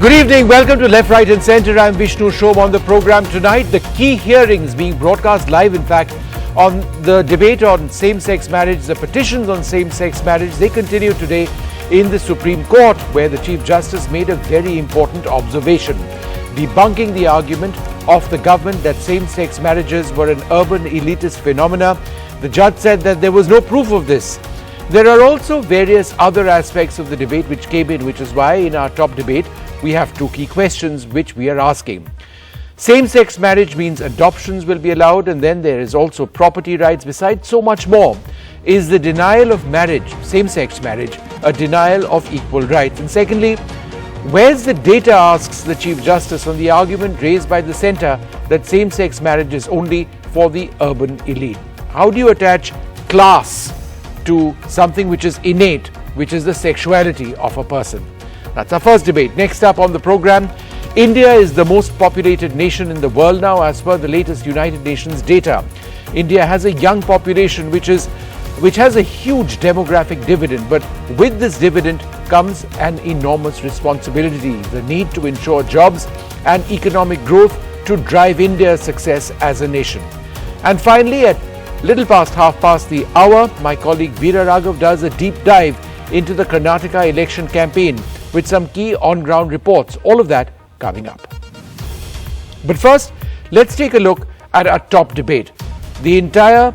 Good evening. Welcome to Left, Right and Centre. I'm Vishnu Shom. On the program tonight, the key hearings being broadcast live, in fact, on the debate on same-sex marriage, the petitions on same-sex marriage. They continue today in the Supreme Court, where the Chief Justice made a very important observation, debunking the argument of the government that same-sex marriages were an urban elitist phenomena. The judge said that there was no proof of this. There are also various other aspects of the debate which came in, which is why in our top debate we have two key questions which we are asking. Same-sex marriage means adoptions will be allowed, and then there is also property rights. Besides so much more, is the denial of marriage, same-sex marriage, a denial of equal rights? And secondly, where's the data, asks the Chief Justice, on the argument raised by the centre that same-sex marriage is only for the urban elite? How do you attach class to something which is innate, which is the sexuality of a person? That's our first debate. Next up on the program, India is the most populated nation in the world now as per the latest United Nations data. India has a young population which has a huge demographic dividend, but with this dividend comes an enormous responsibility, the need to ensure jobs and economic growth to drive India's success as a nation. And finally, at little past half past the hour, my colleague Veera Raghav does a deep dive into the Karnataka election campaign with some key on-ground reports. All of that coming up. But first, let's take a look at our top debate. The entire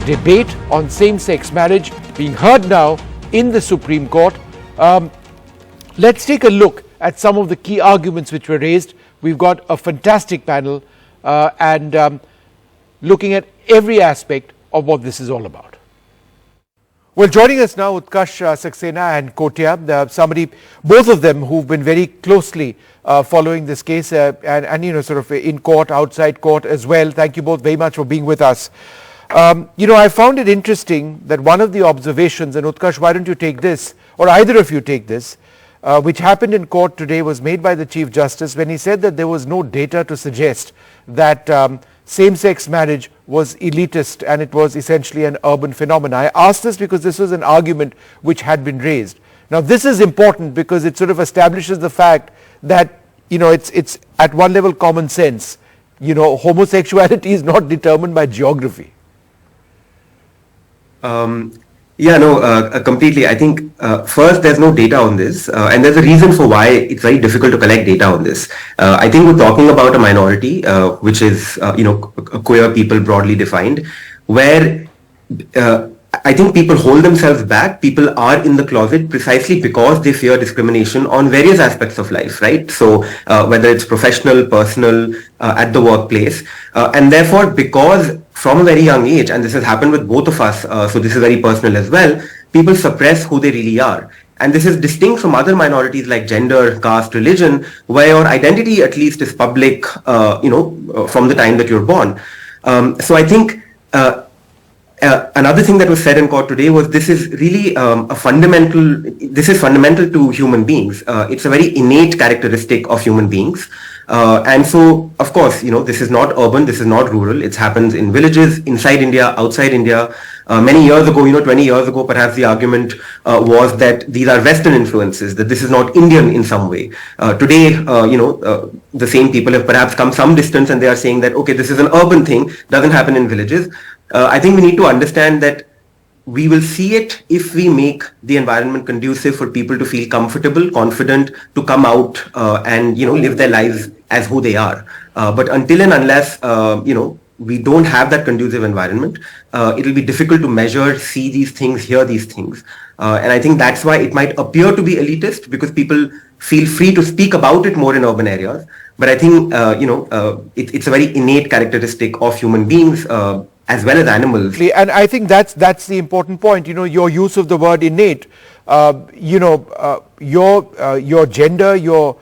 debate on same-sex marriage being heard now in the Supreme Court. Let's take a look at some of the key arguments which were raised. We've got a fantastic panel and looking at every aspect of what this is all about. Well, joining us now, Utkarsh Saxena and Kotia, both of them who've been very closely following this case and sort of in court, outside court as well. Thank you both very much for being with us. I found it interesting that one of the observations, and Utkarsh, why don't you take this, or either of you take this, which happened in court today, was made by the Chief Justice when he said that there was no data to suggest that same-sex marriage was elitist and it was essentially an urban phenomenon. I asked this because this was an argument which had been raised. Now this is important because it sort of establishes the fact that it's at one level common sense. Homosexuality is not determined by geography. Completely. I think first there's no data on this, and there's a reason for why it's very difficult to collect data on this. I think we're talking about a minority, which is queer people broadly defined, where I think people hold themselves back. People are in the closet precisely because they fear discrimination on various aspects of life, right? So whether it's professional, personal, at the workplace, and therefore because from a very young age, and this has happened with both of us, so this is very personal as well, people suppress who they really are. And this is distinct from other minorities like gender, caste, religion, where your identity at least is public, from the time that you're born. So I think another thing that was said in court today was this is really fundamental to human beings. It's a very innate characteristic of human beings. And so, of course, this is not urban, this is not rural. It happens in villages, inside India, outside India. Many years ago, 20 years ago, perhaps the argument was that these are Western influences, that this is not Indian in some way. Today, the same people have perhaps come some distance and they are saying that, okay, this is an urban thing, doesn't happen in villages. I think we need to understand that we will see it if we make the environment conducive for people to feel comfortable, confident, to come out and live their lives as who they are. But until and unless we don't have that conducive environment, it will be difficult to measure, see these things, hear these things. And I think that's why it might appear to be elitist, because people feel free to speak about it more in urban areas. But I think it's a very innate characteristic of human beings, as well as animals. And I think that's the important point. Your use of the word innate. Your gender, your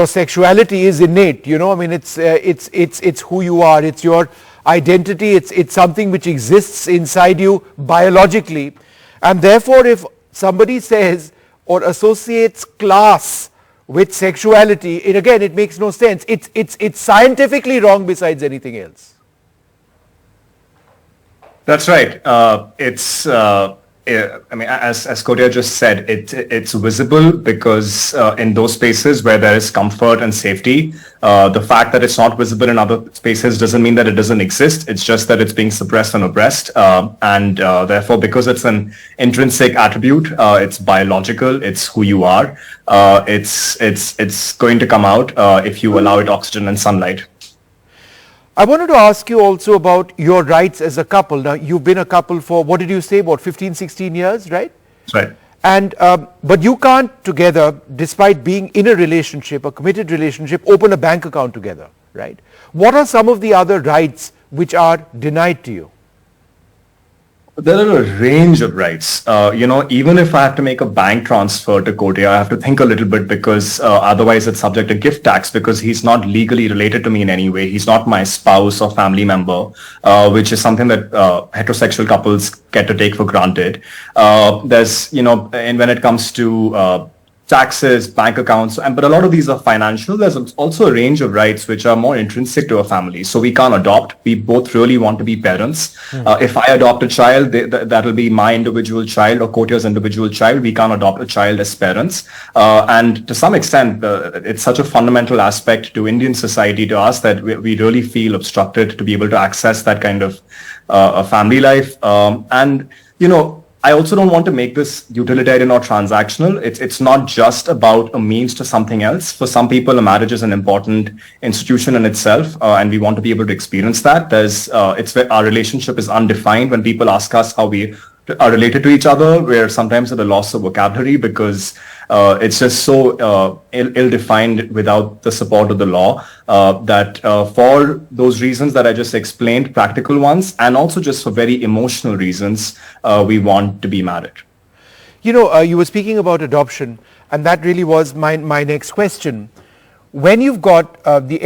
sexuality is innate. It's who you are. It's your identity. It's something which exists inside you biologically, and therefore, if somebody says or associates class with sexuality, it makes no sense. It's scientifically wrong besides anything else. That's right. It's I mean, as Korea just said, it's visible because in those spaces where there is comfort and safety, the fact that it's not visible in other spaces doesn't mean that it doesn't exist. It's just that it's being suppressed and oppressed, and therefore, because it's an intrinsic attribute, it's biological, it's who you are. It's going to come out if you allow it oxygen and sunlight. I wanted to ask you also about your rights as a couple. Now, you've been a couple for, what did you say, about 15, 16 years, right? That's right. And, but you can't together, despite being in a relationship, a committed relationship, open a bank account together, right? What are some of the other rights which are denied to you? There are a range of rights. Even if I have to make a bank transfer to Korea, I have to think a little bit because otherwise it's subject to gift tax because he's not legally related to me in any way. He's not my spouse or family member, which is something that heterosexual couples get to take for granted. And when it comes to taxes, bank accounts, but a lot of these are financial. There's also a range of rights which are more intrinsic to a family. So we can't adopt. We both really want to be parents. If I adopt a child, that'll be my individual child or Kotia's individual child. We can't adopt a child as parents. And to some extent, it's such a fundamental aspect to Indian society to us that we really feel obstructed to be able to access that kind of a family life. I also don't want to make this utilitarian or transactional. It's not just about a means to something else. For some people, a marriage is an important institution in itself, and we want to be able to experience that. Our relationship is undefined. When people ask us how we are related to each other, we're sometimes at a loss of vocabulary because it's just so ill-defined without the support of the law that for those reasons that I just explained, practical ones, and also just for very emotional reasons, we want to be married. You were speaking about adoption, and that really was my next question. When you've got the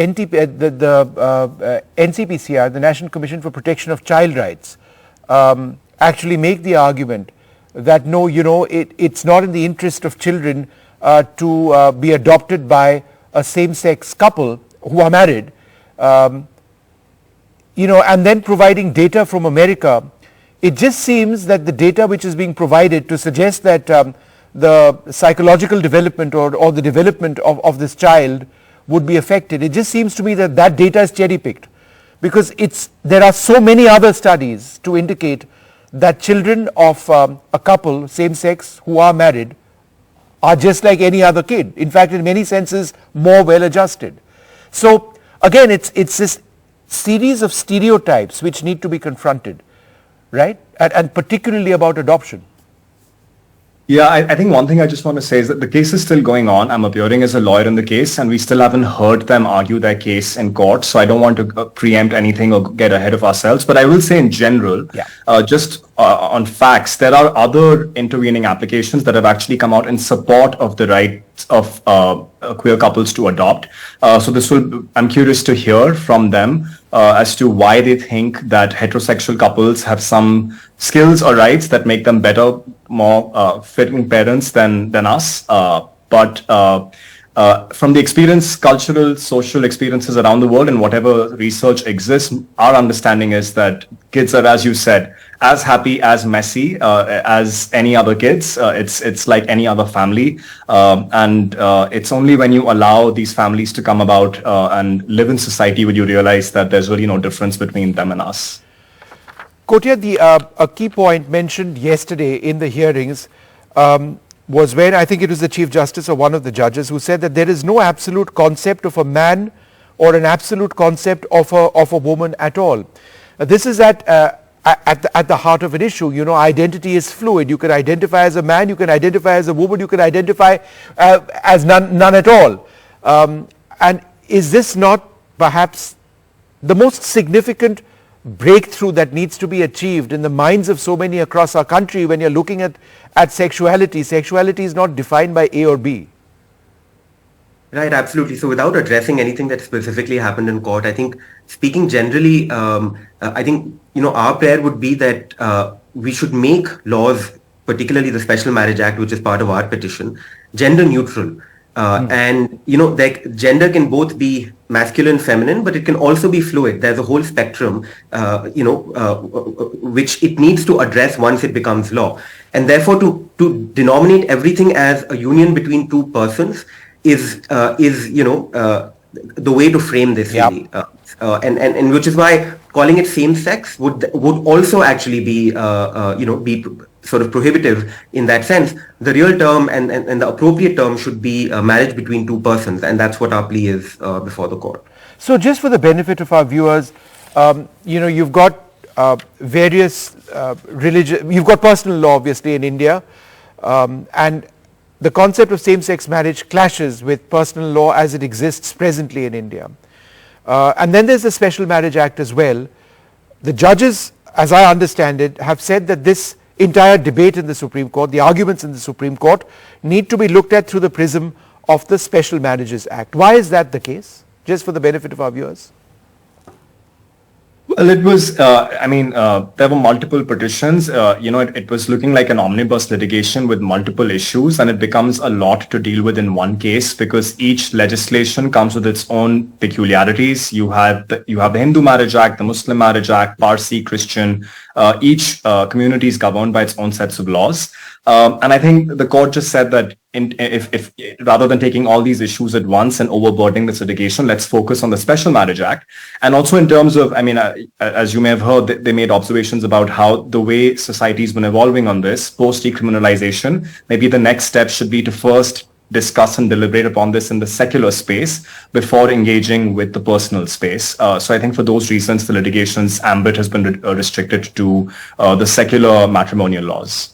NCPCR, the National Commission for Protection of Child Rights, actually make the argument that no, it's not in the interest of children to be adopted by a same-sex couple who are married, and then providing data from America, it just seems that the data which is being provided to suggest that the psychological development or the development of this child would be affected, it just seems to me that that data is cherry-picked because there are so many other studies to indicate that children of a couple, same sex, who are married, are just like any other kid. In fact, in many senses, more well adjusted. So again, it's this series of stereotypes which need to be confronted, right? And particularly about adoption. Yeah, I think one thing I just want to say is that the case is still going on. I'm appearing as a lawyer in the case, and we still haven't heard them argue their case in court. So I don't want to preempt anything or get ahead of ourselves. But I will say in general, just on facts, there are other intervening applications that have actually come out in support of the rights of queer couples to adopt. I'm curious to hear from them as to why they think that heterosexual couples have some skills or rights that make them better, more fitting parents than us. But from the experience, cultural, social experiences around the world and whatever research exists, our understanding is that kids are, as you said, as happy, as messy as any other kids. It's like any other family. And it's only when you allow these families to come about and live in society would you realize that there's really no difference between them and us. Kotia, a key point mentioned yesterday in the hearings was when I think it was the Chief Justice or one of the judges who said that there is no absolute concept of a man or an absolute concept of a woman at all. This is at the heart of an issue. Identity is fluid. You can identify as a man, you can identify as a woman, you can identify as none at all. And is this not perhaps the most significant breakthrough that needs to be achieved in the minds of so many across our country when you're looking at sexuality? Sexuality is not defined by A or B. Right, absolutely. So without addressing anything that specifically happened in court, I think speaking generally, I think, our prayer would be that we should make laws, particularly the Special Marriage Act, which is part of our petition, gender neutral. And, gender can both be masculine, feminine, but it can also be fluid. There's a whole spectrum, which it needs to address once it becomes law. And therefore, to denominate everything as a union between two persons is the way to frame this, really. And which is why calling it same-sex would also actually be be sort of prohibitive in that sense. The real term and the appropriate term should be marriage between two persons, and that's what our plea is before the court. So just for the benefit of our viewers, you've got various religion, you've got personal law obviously in India, and the concept of same-sex marriage clashes with personal law as it exists presently in India. And then there's the Special Marriage Act as well. The judges, as I understand it, have said that this entire debate in the Supreme Court, the arguments in the Supreme Court, need to be looked at through the prism of the Special Marriages Act. Why is that the case? Just for the benefit of our viewers. Well, it was, there were multiple petitions. It was looking like an omnibus litigation with multiple issues, and it becomes a lot to deal with in one case because each legislation comes with its own peculiarities. You have the Hindu Marriage Act, the Muslim Marriage Act, Parsi, Christian. Each community is governed by its own sets of laws. And I think the court just said that if rather than taking all these issues at once and overburdening this litigation, let's focus on the Special Marriage Act. And also in terms of, as you may have heard, they made observations about how the way society's been evolving on this, post-decriminalization, maybe the next step should be to first discuss and deliberate upon this in the secular space before engaging with the personal space. So I think for those reasons, the litigation's ambit has been restricted to the secular matrimonial laws.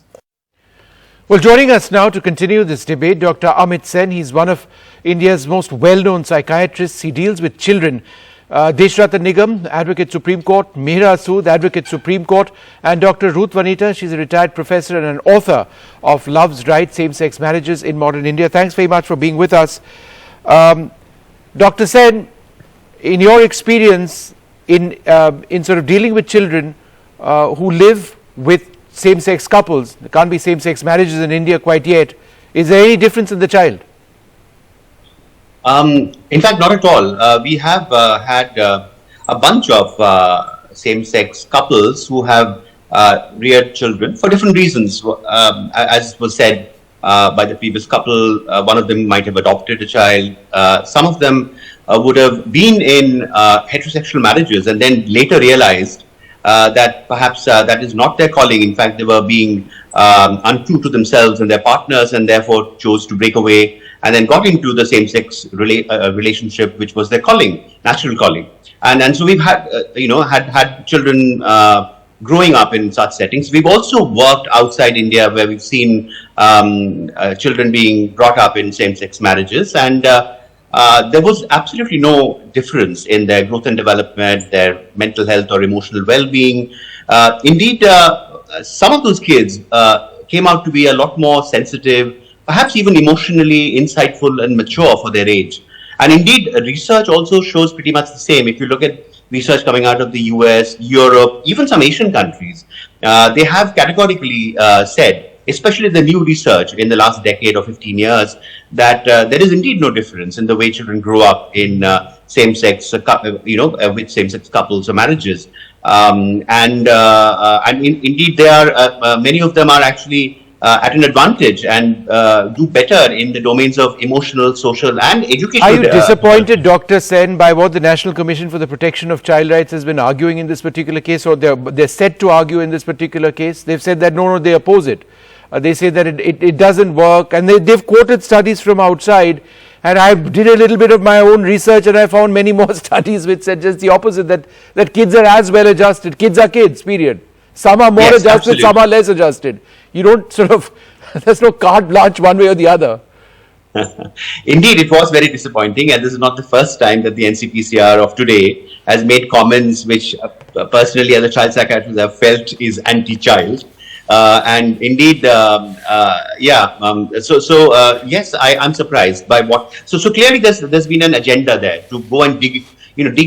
Well, joining us now to continue this debate, Dr. Amit Sen. He's one of India's most well-known psychiatrists. He deals with children. Deshratan Nigam, Advocate Supreme Court, Mihra Sood, Advocate Supreme Court, and Dr. Ruth Vanita. She's a retired professor and an author of Love's Right, Same-Sex Marriages in Modern India. Thanks very much for being with us. Dr. Sen, in your experience in sort of dealing with children who live with same-sex couples, there can't be same-sex marriages in India quite yet, is there any difference in the child? In fact, not at all. We have had a bunch of same-sex couples who have reared children for different reasons. As was said by the previous couple, one of them might have adopted a child. Some of them would have been in heterosexual marriages and then later realized that perhaps that is not their calling. In fact, they were being untrue to themselves and their partners, and therefore chose to break away and then got into the same-sex relationship, which was their calling, natural calling. And so we've had, had children growing up in such settings. We've also worked outside India where we've seen children being brought up in same-sex marriages, and there was absolutely no difference in their growth and development, their mental health or emotional well-being. Indeed, some of those kids came out to be a lot more sensitive, perhaps even emotionally insightful and mature for their age. And indeed, research also shows pretty much the same. If you look at research coming out of the US, Europe, even some Asian countries, they have categorically said, especially the new research in the last decade or 15 years, that there is indeed no difference in the way children grow up in same-sex, with same-sex couples or marriages. Indeed, there are many of them are actually at an advantage and do better in the domains of emotional, social, and educational. Are you disappointed, Dr. Sen, by what the National Commission for the Protection of Child Rights has been arguing in this particular case, or they're set to argue in this particular case? They've said that no, they oppose it. They say that it doesn't work, and they've quoted studies from outside, and I did a little bit of my own research and I found many more studies which said just the opposite, that kids are as well adjusted. Kids are kids, period. Some are more adjusted, absolutely. Some are less adjusted. You don't sort of, there's no carte blanche one way or the other. Indeed, it was very disappointing, and this is not the first time that the NCPCR of today has made comments which personally as a child psychiatrist I've felt is anti-child. And indeed, yes, I'm surprised by what. So clearly, there's been an agenda there to go and dig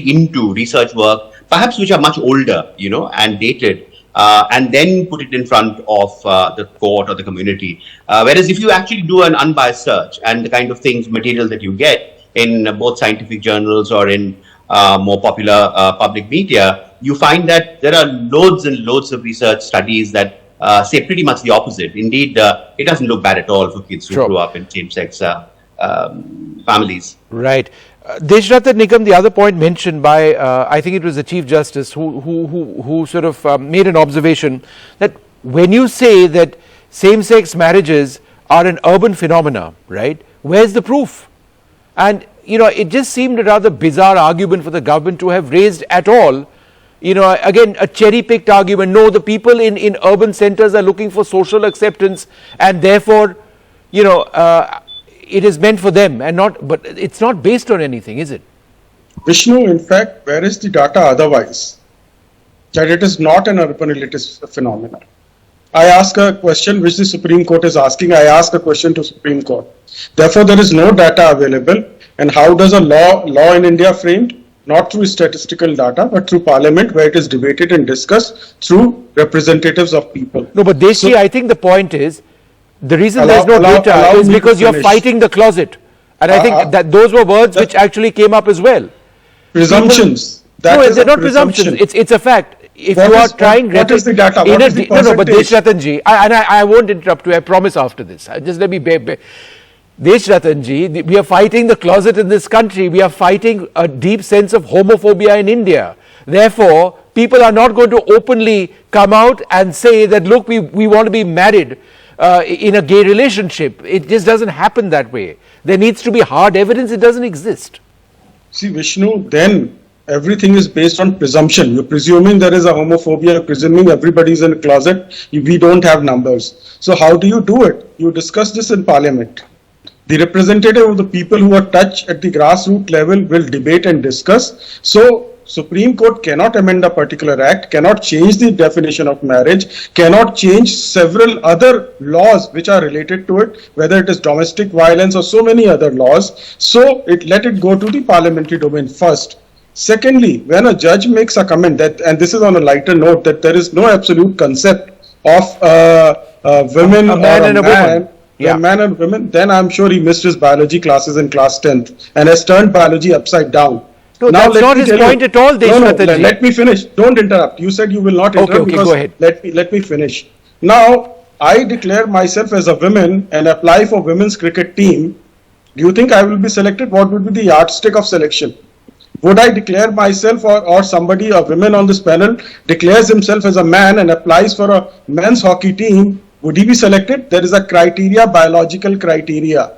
into research work, perhaps which are much older, and dated, and then put it in front of the court or the community. Whereas if you actually do an unbiased search and the kind of material that you get, in both scientific journals or in more popular public media, you find that there are loads and loads of research studies that say pretty much the opposite. Indeed, it doesn't look bad at all for kids who grew up in same-sex families. Right. Deshratan Nigam, the other point mentioned by, I think it was the Chief Justice who sort of made an observation that when you say that same-sex marriages are an urban phenomena, right, where's the proof? And, you know, it just seemed a rather bizarre argument for the government to have raised at all. You know, again, a cherry-picked argument. No, the people in urban centers are looking for social acceptance and therefore, you know, it is meant for them and not, but it's not based on anything, is it? Vishnu, in fact, where is the data otherwise? That it is not an urban elitist phenomenon. I ask a question which the Supreme Court is asking. I ask a question to Supreme Court. Therefore, there is no data available. And how does a law in India framed? Not through statistical data, but through Parliament, where it is debated and discussed through representatives of people. No, but Deshi, I think the point is, the reason there's no data is because you're fighting the closet. And I think that those were words which actually came up as well. Presumptions. No, they're not presumptions. It's a fact. If you are trying... What is the data? No, but Deshratan I won't interrupt you, I promise after this. Just let me... Deshratan we are fighting the closet in this country. We are fighting a deep sense of homophobia in India. Therefore, people are not going to openly come out and say that, look, we want to be married in a gay relationship. It just doesn't happen that way. There needs to be hard evidence. It doesn't exist. See, Vishnu, then everything is based on presumption. You're presuming there is a homophobia, you're presuming everybody's in a closet. We don't have numbers. So how do you do it? You discuss this in Parliament. The representative of the people who are touched at the grassroots level will debate and discuss. So Supreme Court cannot amend a particular act, cannot change the definition of marriage, cannot change several other laws which are related to it, whether it is domestic violence or so many other laws. So let it go to the parliamentary domain first. Secondly, when a judge makes a comment that, and this is on a lighter note, that there is no absolute concept of women a man and a woman. A man and women, then I'm sure he missed his biology classes in class 10th and has turned biology upside down. No, now, that's not his point at all, Deshratan. Let me finish. Don't interrupt. You said you will not interrupt because go ahead. Let me finish. Now, I declare myself as a woman and apply for women's cricket team. Do you think I will be selected? What would be the yardstick of selection? Would I declare myself or somebody, a woman on this panel, declares himself as a man and applies for a men's hockey team? Would he be selected? There is a criteria, biological criteria,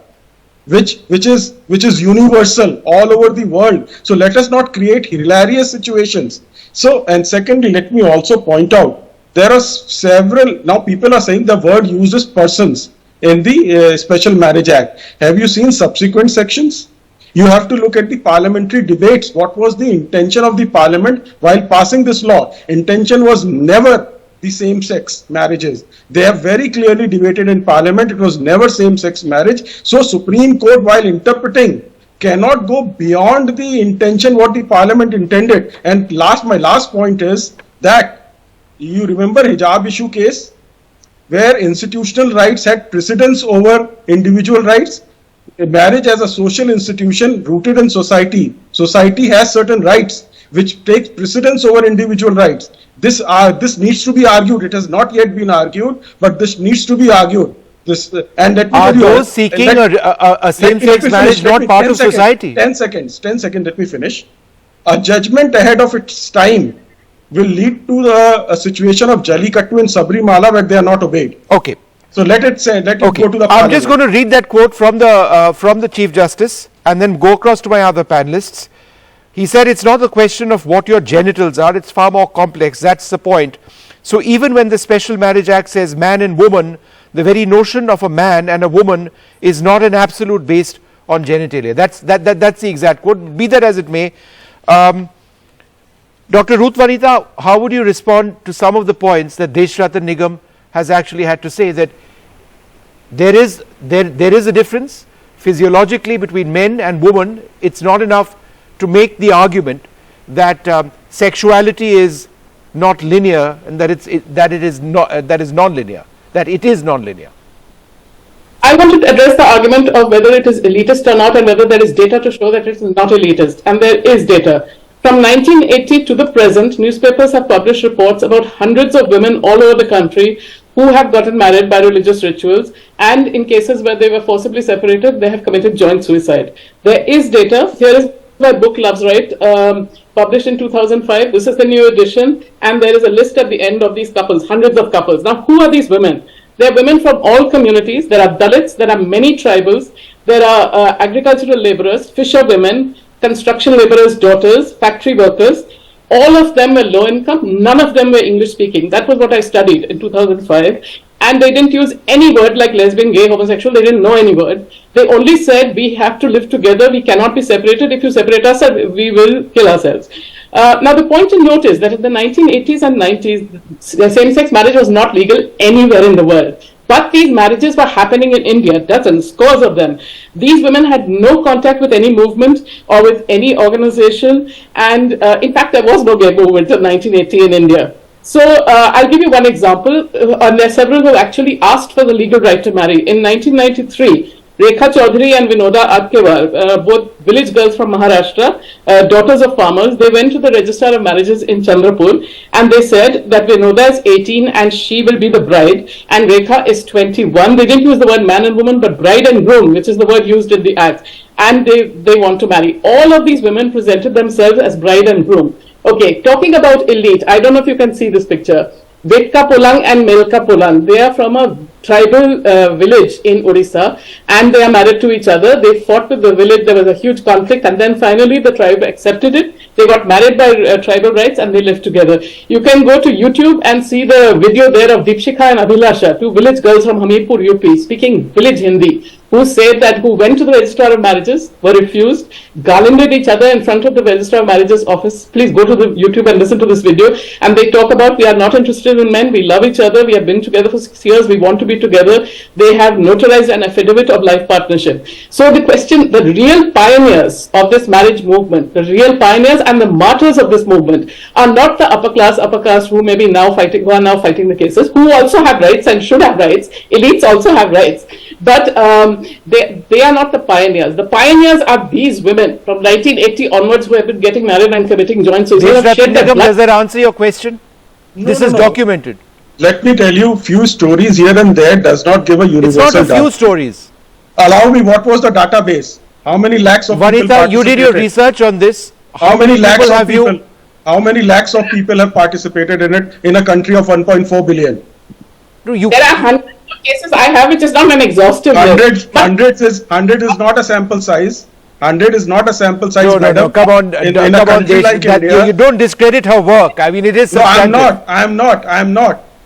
which is universal all over the world. So let us not create hilarious situations. So, and secondly, let me also point out, there are several, now people are saying the word uses persons in the Special Marriage Act. Have you seen subsequent sections? You have to look at the parliamentary debates. What was the intention of the parliament while passing this law? Intention was never the same-sex marriages. They have very clearly debated in Parliament. It was never same-sex marriage. So Supreme Court, while interpreting, cannot go beyond the intention what the Parliament intended. And my last point is that you remember hijab issue case where institutional rights had precedence over individual rights. Marriage as a social institution rooted in society. Society has certain rights which takes precedence over individual rights. This needs to be argued. It has not yet been argued, but this needs to be argued. And let me are those seeking a same-sex marriage not part of society? 10 seconds, let me finish. A judgment ahead of its time will lead to a situation of Jallikattu in Sabrimala where they are not obeyed. Okay. So let it go to the Parliament. I'm just going to read that quote from the Chief Justice and then go across to my other panelists. He said it's not the question of what your genitals are, it's far more complex. That's the point. So even when the Special Marriage Act says man and woman, the very notion of a man and a woman is not an absolute based on genitalia. That's the exact quote. Be that as it may, Dr. Ruth Vanitha, how would you respond to some of the points that Deshratan Nigam has actually had to say, that there is a difference physiologically between men and women? It's not enough to make the argument that sexuality is not linear and that it is non-linear, that it is non-linear. I want to address the argument of whether it is elitist or not and whether there is data to show that it is not elitist. And there is data. From 1980 to the present, newspapers have published reports about hundreds of women all over the country who have gotten married by religious rituals, and in cases where they were forcibly separated, they have committed joint suicide. There is data. Here is my book, Love's Right, published in 2005. This is the new edition, and there is a list at the end of these couples, hundreds of couples. Now, who are these women? They are women from all communities. There are Dalits, there are many tribals, there are agricultural laborers, fisher women, construction laborers' daughters, factory workers. All of them were low income. None of them were English speaking. That was what I studied in 2005. And they didn't use any word like lesbian, gay, homosexual. They didn't know any word. They only said, we have to live together. We cannot be separated. If you separate us, we will kill ourselves. Now, the point to note is that in the 1980s and 90s, same-sex marriage was not legal anywhere in the world. But these marriages were happening in India, dozens, scores of them. These women had no contact with any movement or with any organization. And in fact, there was no gay movement in 1980 in India. So I'll give you one example. And there are several who actually asked for the legal right to marry. In 1993, Rekha Chaudhary and Vinoda Adkewar, both village girls from Maharashtra, daughters of farmers, they went to the Registrar of Marriages in Chandrapur and they said that Vinoda is 18 and she will be the bride and Rekha is 21. They didn't use the word man and woman but bride and groom, which is the word used in the act. And they want to marry. All of these women presented themselves as bride and groom. Okay, talking about elite, I don't know if you can see this picture. Vetka Polang and Melka Polang, they are from a tribal village in Odisha and they are married to each other. They fought with the village, there was a huge conflict and then finally the tribe accepted it. They got married by tribal rights and they lived together. You can go to YouTube and see the video there of Deepshikha and Abhilasha, two village girls from Hamirpur, UP, speaking village Hindi, who said that who went to the Registrar of Marriages, were refused, garlanded each other in front of the Registrar of Marriages office. Please go to the YouTube and listen to this video. And they talk about, we are not interested in men, we love each other, we have been together for 6 years, we want to be together. They have notarized an affidavit of life partnership. So the question, the real pioneers of this marriage movement, the real pioneers and the martyrs of this movement are not the upper caste who may be now fighting, who are now fighting the cases, who also have rights and should have rights. Elites also have rights. But they are not the pioneers. The pioneers are these women from 1980 onwards who have been getting married and committing joint suicide. Does that answer your question? No, This is documented. Let me tell you, few stories here and there does not give a universal It's not a few data. stories. Allow me, what was the database? How many lakhs of people Vanita, you did your participated? research on this. How many lakhs people of have people? you? How many lakhs of people have participated in it in a country of 1.4 billion? No, you. There are hundreds of cases I have, which is not an exhaustive list. 100 is not a sample size. 100 is not a sample size. No, madam. come on, In come a on, country Desh, like that India, you don't discredit her work. I mean, it is no, substantive. I am not.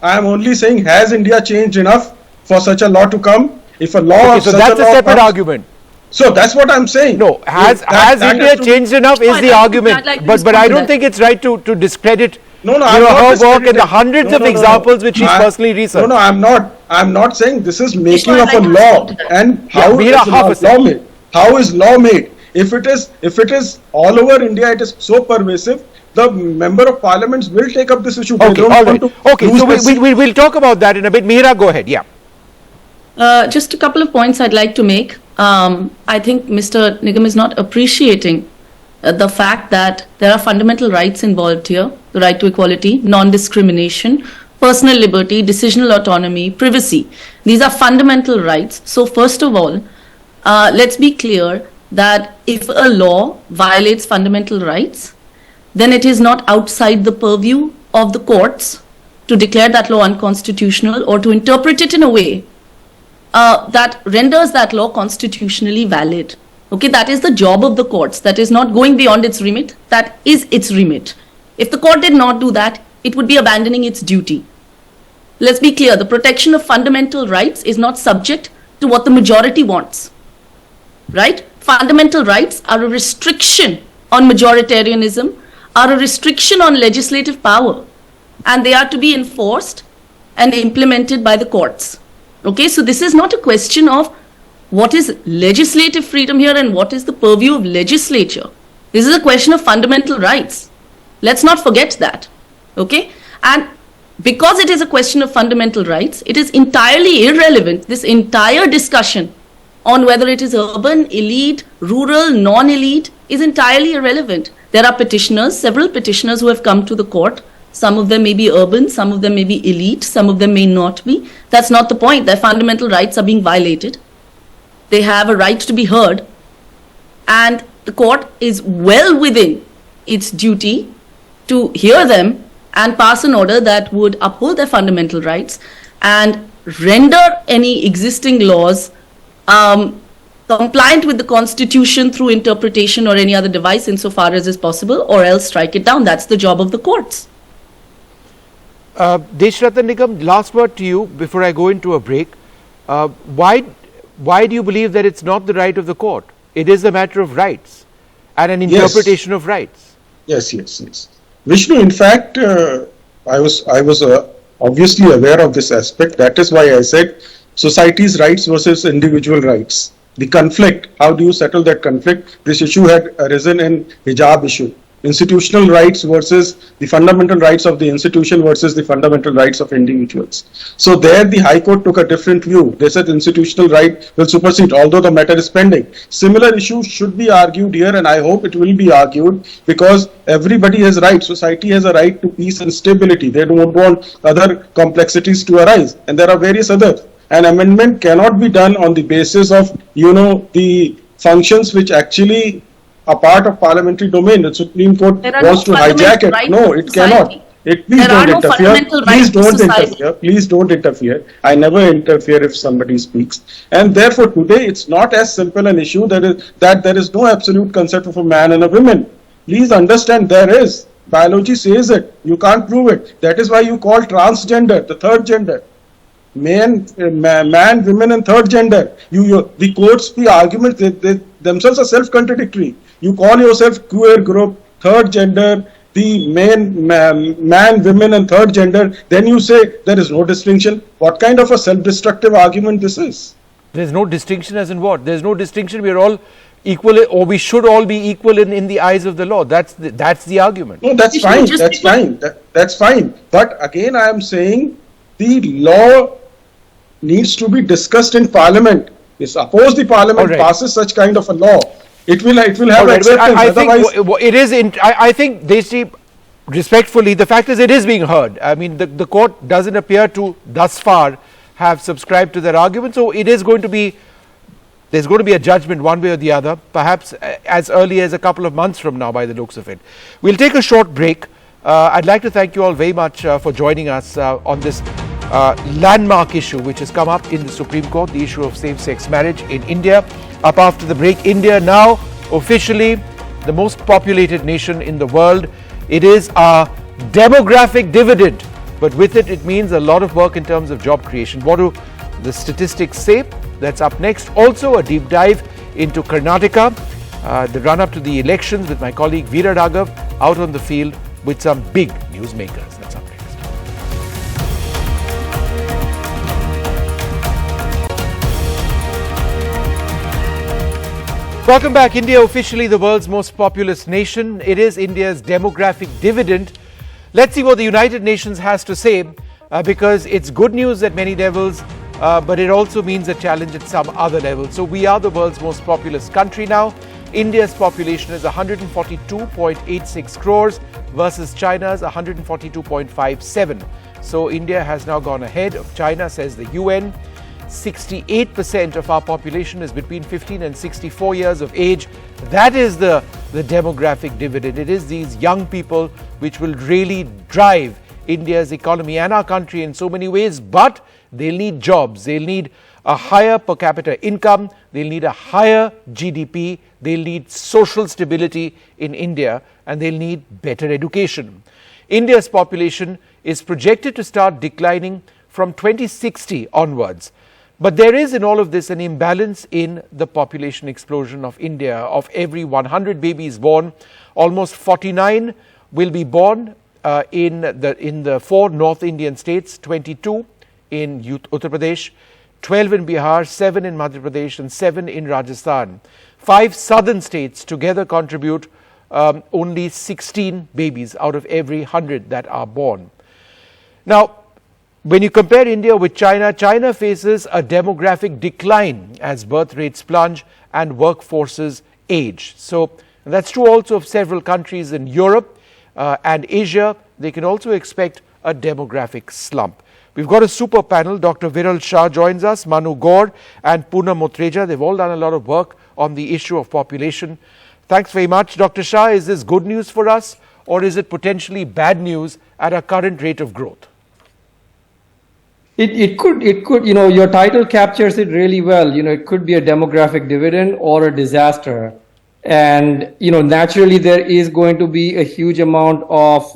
I am only saying, has India changed enough for such a law to come? If a law Okay, of so such that's a a law separate comes, argument. so that's what I'm saying. No, has That India has to- changed enough is I'd the like to- argument. I'd like to But respond I to don't that. think it's right to discredit No, her I'm not work and discrediting. the hundreds of examples which she's personally researched. No, I'm not saying this is making I'd of a like to law. respond to that. And how Meera, is half a law second. made? How is law made? If it is all over India, it is so pervasive. The member of parliaments will take up this issue. They Okay, don't all want right. to Okay, lose so this- we'll talk about that in a bit. Meera, go ahead. Yeah. Just a couple of points I'd like to make. I think Mr. Nigam is not appreciating the fact that there are fundamental rights involved here: the right to equality, non-discrimination, personal liberty, decisional autonomy, privacy. These are fundamental rights. So first of all, let's be clear that if a law violates fundamental rights, then it is not outside the purview of the courts to declare that law unconstitutional or to interpret it in a way that renders that law constitutionally valid. Okay, that is the job of the courts. That is not going beyond its remit. That is its remit. If the court did not do that, it would be abandoning its duty. Let's be clear, the protection of fundamental rights is not subject to what the majority wants. Right? Fundamental rights are a restriction on majoritarianism, are a restriction on legislative power, and they are to be enforced and implemented by the courts. Okay, so this is not a question of what is legislative freedom here and what is the purview of legislature. This is a question of fundamental rights. Let's not forget that. Okay, and because it is a question of fundamental rights, it is entirely irrelevant, this entire discussion on whether it is urban, elite, rural, non-elite is entirely irrelevant. There are petitioners, several petitioners who have come to the court. Some of them may be urban, some of them may be elite, some of them may not be. That's not the point. Their fundamental rights are being violated. They have a right to be heard. And the court is well within its duty to hear them and pass an order that would uphold their fundamental rights and render any existing laws compliant with the Constitution through interpretation or any other device insofar as is possible, or else strike it down. That's the job of the courts. Deshratan Nigam, last word to you before I go into a break. Why do you believe that it's not the right of the court? It is a matter of rights and an interpretation of rights. Yes. Vishnu, in fact, I was obviously aware of this aspect. That is why I said society's rights versus individual rights. The conflict, how do you settle that conflict? This issue had arisen in hijab issue. Institutional rights versus the fundamental rights of the institution versus the fundamental rights of individuals. So there the High Court took a different view. They said institutional right will supersede, although the matter is pending. Similar issues should be argued here, and I hope it will be argued, because everybody has rights. Society has a right to peace and stability. They don't want other complexities to arise, and there are various others. An amendment cannot be done on the basis of, the functions which actually are part of parliamentary domain. The Supreme Court wants to hijack it. No, it cannot. Please don't interfere. Please don't interfere. I never interfere if somebody speaks. And therefore, today it's not as simple an issue that there is no absolute concept of a man and a woman. Please understand there is. Biology says it. You can't prove it. That is why you call transgender the third gender. Man, women, and third gender. The courts, the arguments, they themselves are self-contradictory. You call yourself queer group, third gender, the man, women, and third gender. Then you say there is no distinction. What kind of a self-destructive argument this is? There is no distinction as in what? There is no distinction. We are all equal, or we should all be equal in the eyes of the law. That's the argument. No, that's fine. That's fine. But again, I am saying the law needs to be discussed in Parliament. Suppose the Parliament passes such kind of a law, it will have acceptance. I think Desi, respectfully, the fact is it is being heard. I mean, the court doesn't appear to thus far have subscribed to that argument. So it is going to be, there's going to be a judgment one way or the other, perhaps as early as a couple of months from now by the looks of it. We'll take a short break. I'd like to thank you all very much for joining us on this landmark issue which has come up in the Supreme Court, the issue of same-sex marriage in India. Up after the break, India now officially the most populated nation in the world. It is a demographic dividend, but with it, it means a lot of work in terms of job creation. What do the statistics say? That's up next. Also a deep dive into Karnataka, the run-up to the elections with my colleague Veera Raghav out on the field with some big newsmakers. That's up next. Welcome back. India officially the world's most populous nation. It is India's demographic dividend. Let's see what the United Nations has to say, because it's good news at many levels, but it also means a challenge at some other levels. So we are the world's most populous country now. India's population is 142.86 crores versus China's 142.57. So India has now gone ahead of China, says the UN. 68% of our population is between 15 and 64 years of age. That is the demographic dividend. It is these young people which will really drive India's economy and our country in so many ways, but they'll need jobs, they'll need a higher per capita income, they'll need a higher GDP, they'll need social stability in India, and they'll need better education. India's population is projected to start declining from 2060 onwards. But there is in all of this an imbalance in the population explosion of India. Of every 100 babies born, almost 49 will be born in the 4 North Indian states, 22 in Uttar Pradesh, 12 in Bihar, 7 in Madhya Pradesh, and 7 in Rajasthan. 5 southern states together contribute only 16 babies out of every 100 that are born. Now, when you compare India with China, China faces a demographic decline as birth rates plunge and workforces age. So that's true also of several countries in Europe and Asia. They can also expect a demographic slump. We've got a super panel. Dr. Viral Shah joins us, Manu Gaur and Poonam Mutreja. They've all done a lot of work on the issue of population. Thanks very much. Dr. Shah, is this good news for us or is it potentially bad news at our current rate of growth? It could, your title captures it really well. It could be a demographic dividend or a disaster. And, naturally there is going to be a huge amount of,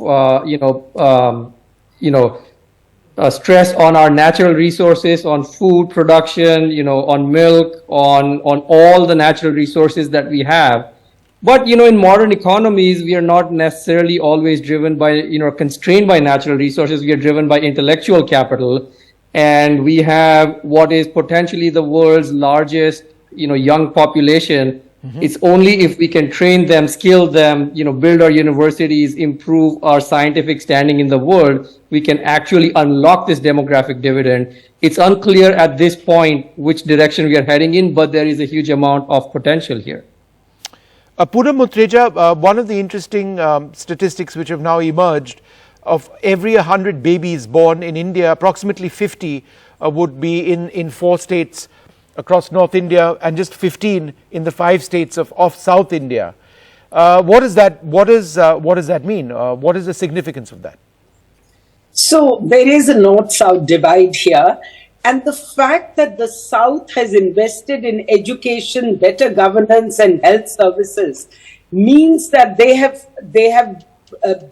stress on our natural resources, on food production, on milk, on all the natural resources that we have. But, in modern economies, we are not necessarily always driven by, constrained by natural resources. We are driven by intellectual capital. And we have what is potentially the world's largest, young population. It's only if we can train them, skill them, build our universities, improve our scientific standing in the world, we can actually unlock this demographic dividend. It's unclear at this point which direction we are heading in, but there is a huge amount of potential here. Poonam Mutreja, one of the interesting statistics which have now emerged, of every 100 babies born in India, approximately 50 would be in 4 states across North India and just 15 in the 5 states of South India. What does that mean? What is the significance of that? So there is a north-south divide here, and the fact that the South has invested in education, better governance and health services means that they have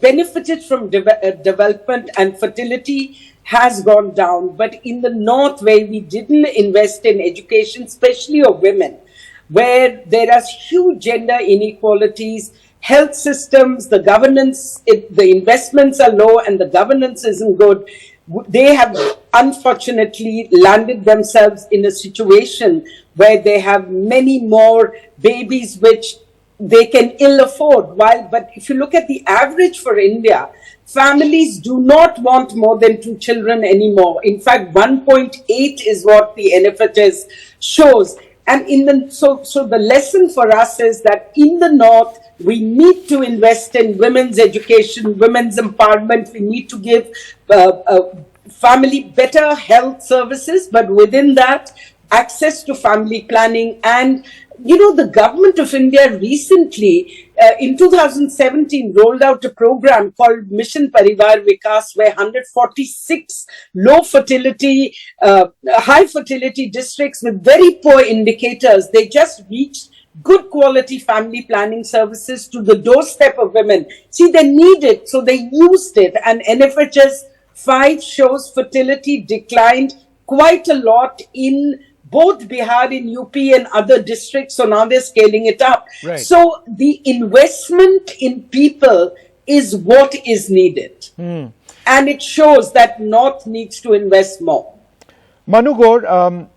benefited from development, and fertility has gone down. But in the North, where we didn't invest in education, especially of women, where there are huge gender inequalities, health systems, the governance, the investments are low and the governance isn't good, they have unfortunately landed themselves in a situation where they have many more babies which they can ill afford. But if you look at the average for India, families do not want more than 2 children anymore. In fact, 1.8 is what the NFHS shows. And so the lesson for us is that in the North, we need to invest in women's education, women's empowerment. We need to give family better health services, but within that, access to family planning. And the government of India recently, in 2017, rolled out a program called Mission Parivar Vikas, where 146 low fertility, high fertility districts with very poor indicators, they just reached good quality family planning services to the doorstep of women. See, they need it, so they used it. And NFHS 5 shows fertility declined quite a lot in both Bihar, in UP and other districts, so now they're scaling it up. Right. So the investment in people is what is needed. And it shows that North needs to invest more. Manu Gaur,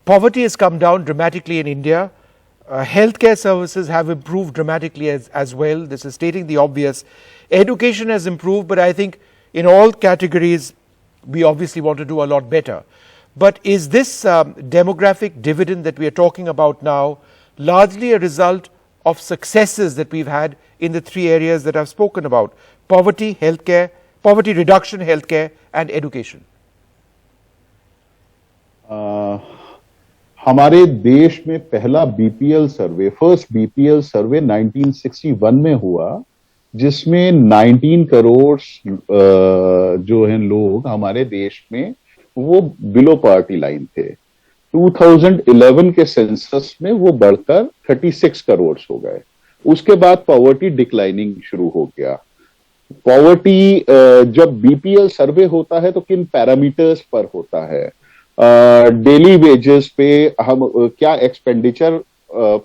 poverty has come down dramatically in India. Healthcare services have improved dramatically as well. This is stating the obvious. Education has improved, but I think in all categories, we obviously want to do a lot better. But is this demographic dividend that we are talking about now largely a result of successes that we've had in the 3 areas that I've spoken about? Poverty, healthcare, poverty reduction, healthcare and education. हमारे देश में पहला BPL सर्वे, first BPL सर्वे 1961 में हुआ, जिसमें 19 करोड़ जो हैं लोग हमारे देश में वो बिलो पॉवर्टी लाइन थे। 2011 के सेंसस में वो बढ़कर 36 करोड़ हो गए। उसके बाद पॉवर्टी डिक्लाइनिंग शुरू हो गया। पॉवर्टी जब बीपीएल सर्वे होता है तो किन पैरामीटर्स पर होता है? डेली वेजेस पे हम क्या एक्सपेंडिचर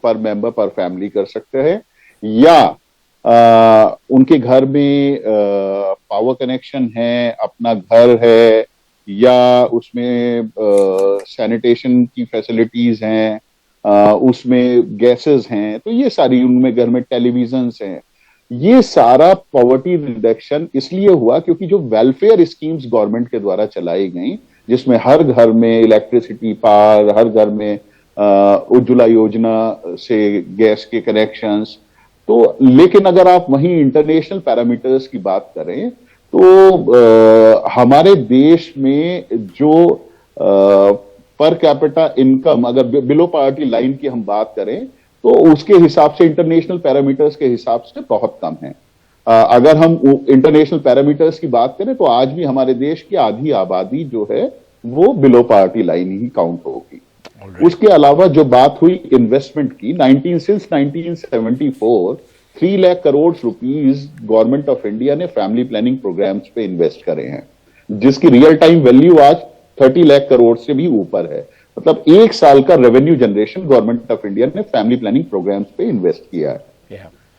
पर मेंबर पर फैमिली कर सकते हैं, या उनके घर में पावर कनेक्शन है, अपना घर है, या उसमें सैनिटेशन की फैसिलिटीज हैं, उसमें गैसेस हैं, तो ये सारी, उनमें घर में टेलीविजन्स हैं। ये सारा पॉवर्टी रिडक्शन इसलिए हुआ क्योंकि जो वेलफेयर स्कीम्स गवर्नमेंट के द्वारा चलाई गई, जिसमें हर घर में इलेक्ट्रिसिटी पावर, हर घर में उज्ज्वला योजना से गैस के कनेक्शंस, तो लेकिन अगर आप वहीं इंटरनेशनल पैरामीटर्स की बात करें तो हमारे देश में जो पर कैपिटा इनकम अगर बिलो पॉवर्टी लाइन की हम बात करें तो उसके हिसाब से इंटरनेशनल पैरामीटर्स के हिसाब से बहुत कम है। अगर हम इंटरनेशनल पैरामीटर्स की बात करें तो आज भी हमारे देश की आधी आबादी जो है वो बिलो पॉवर्टी लाइन ही काउंट होगी। उसके अलावा जो बात हुई इन्वेस्टमेंट की, 1974 3 lakh crore rupees government of India ने फैमिली प्लानिंग प्रोग्राम्स पे इन्वेस्ट करे हैं, जिसकी रियल टाइम वैल्यू आज 30 लाख करोड़ से भी ऊपर है। मतलब एक साल का revenue generation government of India ने फैमिली प्लानिंग प्रोग्राम्स पे इन्वेस्ट किया है।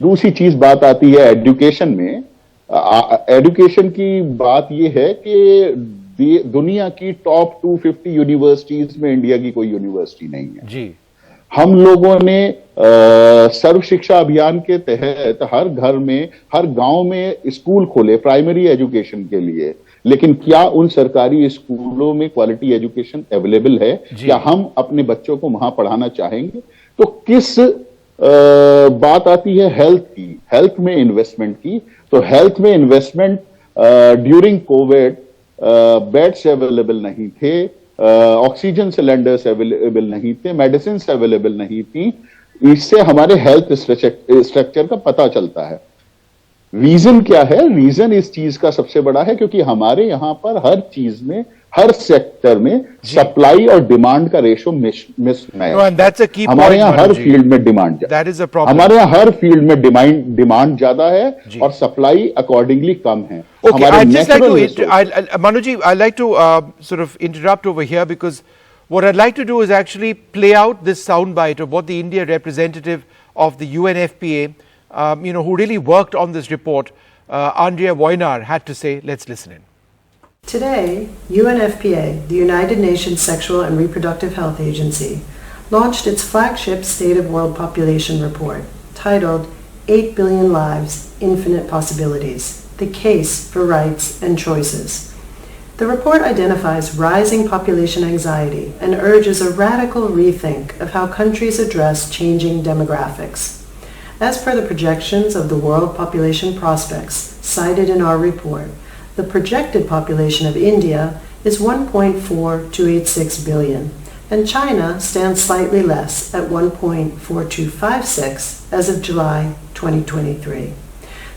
दूसरी चीज बात आती है एजुकेशन में। एजुकेशन की बात यह है कि दुनिया की टॉप 250 यूनिवर्सिटीज में इंडिया की कोई यूनिवर्सिटी नहीं है जी। हम लोगों ने सर्व शिक्षा अभियान के तहत हर घर में, हर गांव में स्कूल खोले प्राइमरी एजुकेशन के लिए, लेकिन क्या उन सरकारी स्कूलों में क्वालिटी एजुकेशन अवेलेबल है? क्या हम अपने बच्चों को वहां पढ़ाना चाहेंगे? तो किस बात आती है हेल्थ की, हेल्थ में इन्वेस्टमेंट की। तो हेल्थ में investment during Covid beds available नहीं थे, ऑक्सीजन सिलेंडर्स अवेलेबल नहीं थे, मेडिसिन अवेलेबल नहीं थी। इससे हमारे हेल्थ स्ट्रक्चर का पता चलता है। रीजन क्या है? रीजन इस चीज का सबसे बड़ा है क्योंकि हमारे यहां पर हर चीज में, हर सेक्टर में सप्लाई और डिमांड का रेशो मिसमैच। हमारे यहाँ हर फील्ड में डिमांड, हमारे यहाँ हर फील्ड में डिमांड ज्यादा है और सप्लाई अकॉर्डिंगली कम है। Okay, I'd just like to, Manuji, I'd like to sort of interrupt over here because what I'd like to do is actually play out this soundbite of what the India representative of the UNFPA, who really worked on this report, Andrea Voynar, had to say. Let's listen in. Today, UNFPA, the United Nations Sexual and Reproductive Health Agency, launched its flagship State of World Population Report, titled 8 Billion Lives, Infinite Possibilities, The Case for Rights and Choices. The report identifies rising population anxiety and urges a radical rethink of how countries address changing demographics. As per the projections of the World Population Prospects cited in our report, the projected population of India is 1.4286 billion, and China stands slightly less at 1.4256 as of July 2023.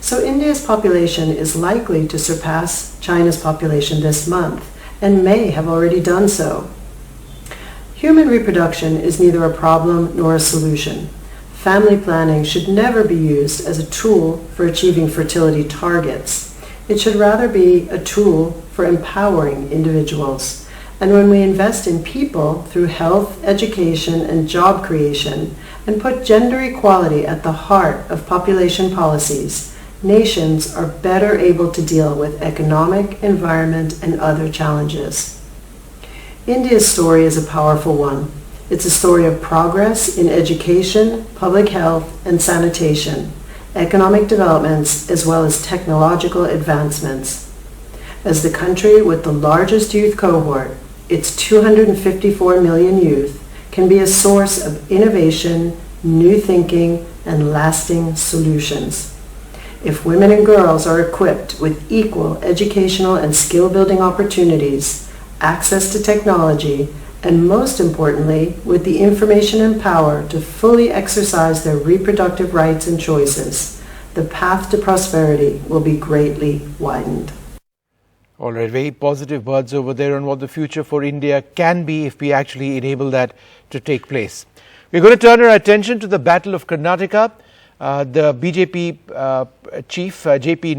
So India's population is likely to surpass China's population this month and may have already done so. Human reproduction is neither a problem nor a solution. Family planning should never be used as a tool for achieving fertility targets. It should rather be a tool for empowering individuals. And when we invest in people through health, education, and job creation, and put gender equality at the heart of population policies, nations are better able to deal with economic, environment, and other challenges. India's story is a powerful one. It's a story of progress in education, public health, and sanitation, economic developments, as well as technological advancements. As the country with the largest youth cohort, its 254 million youth can be a source of innovation, new thinking, and lasting solutions. If women and girls are equipped with equal educational and skill-building opportunities, access to technology, and most importantly, with the information and power to fully exercise their reproductive rights and choices, the path to prosperity will be greatly widened. All right, very positive words over there on what the future for India can be if we actually enable that to take place. We're going to turn our attention to the Battle of Karnataka. The BJP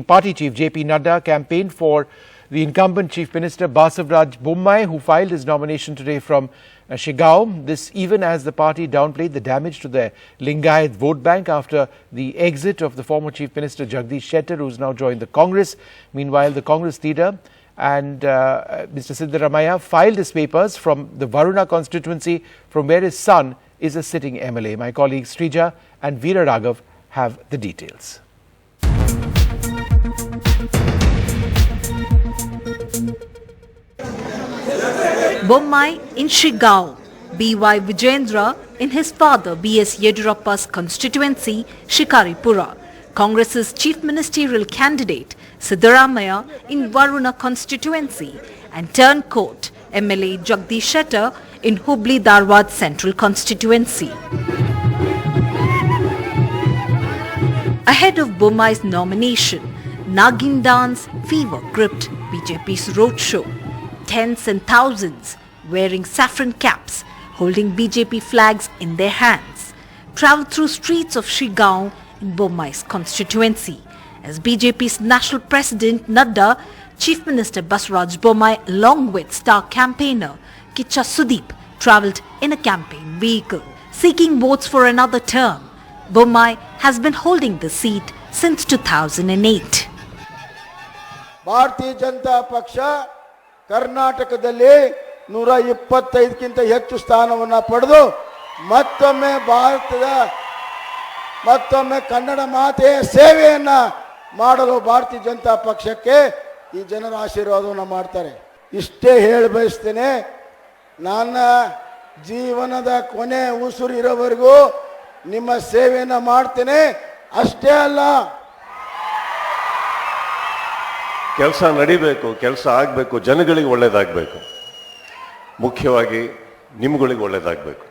party chief JP Nadda campaigned for the incumbent Chief Minister Basavaraj Bommai, who filed his nomination today from Shigaon. This even as the party downplayed the damage to the Lingayat vote bank after the exit of the former Chief Minister Jagdish Shettar, who has now joined the Congress. Meanwhile, the Congress leader and Mr. Siddaramaiah filed his papers from the Varuna constituency, from where his son is a sitting MLA. My colleagues Srija and Veera Raghav have the details. Bommai in Shigao, B.Y. Vijayendra in his father B.S. Yedurappa's constituency, Shikaripura. Congress's chief ministerial candidate, Siddaramaiah in Varuna constituency, and turncoat MLA Jagdish Shettar in Hubli Dharwad Central constituency. Ahead of Bommai's nomination, Nagin dance fever gripped BJP's roadshow. Tens and thousands wearing saffron caps, holding BJP flags in their hands, travelled through streets of Shigao in Bommai's constituency as BJP's national president Nadda, Chief Minister Basaraj Bommai along with star campaigner Kicha Sudeep travelled in a campaign vehicle. Seeking votes for another term, Bommai has been holding the seat since 2008. ಭಾರತೀಯ ಜನತಾ ಪಕ್ಷ ಕರ್ನಾಟಕದಲ್ಲಿ 125ಕ್ಕಿಂತ ಹೆಚ್ಚು ಸ್ಥಾನವನ್ನು ಪಡೆದು ಮತ್ತೊಮ್ಮೆ ಕನ್ನಡ ಮಾತೆಯ ಸೇವೆಯನ್ನ ಮಾಡಲು ಭಾರತೀಯ ಜನತಾ ಪಕ್ಷಕ್ಕೆ ಈ ಜನರ ಆಶೀರ್ವಾದವನ್ನು ಮಾಡ್ತಾರೆ. ಇಷ್ಟೇ ಹೇಳ ಬಯಸ್ತೇನೆ, ನನ್ನ ಜೀವನದ ಕೊನೆ ಉಸಿರು ಇರೋವರೆಗೂ ನಿಮ್ಮ ಸೇವೆಯನ್ನ ಮಾಡ್ತೇನೆ. ಅಷ್ಟೇ ಅಲ್ಲ, ಕೆಲಸ ನಡಿಬೇಕು, ಕೆಲಸ ಆಗಬೇಕು, ಜನಗಳಿಗೆ ಒಳ್ಳೇದಾಗಬೇಕು, ಮುಖ್ಯವಾಗಿ ನಿಮ್ಗಳಿಗೆ ಒಳ್ಳೇದಾಗಬೇಕು.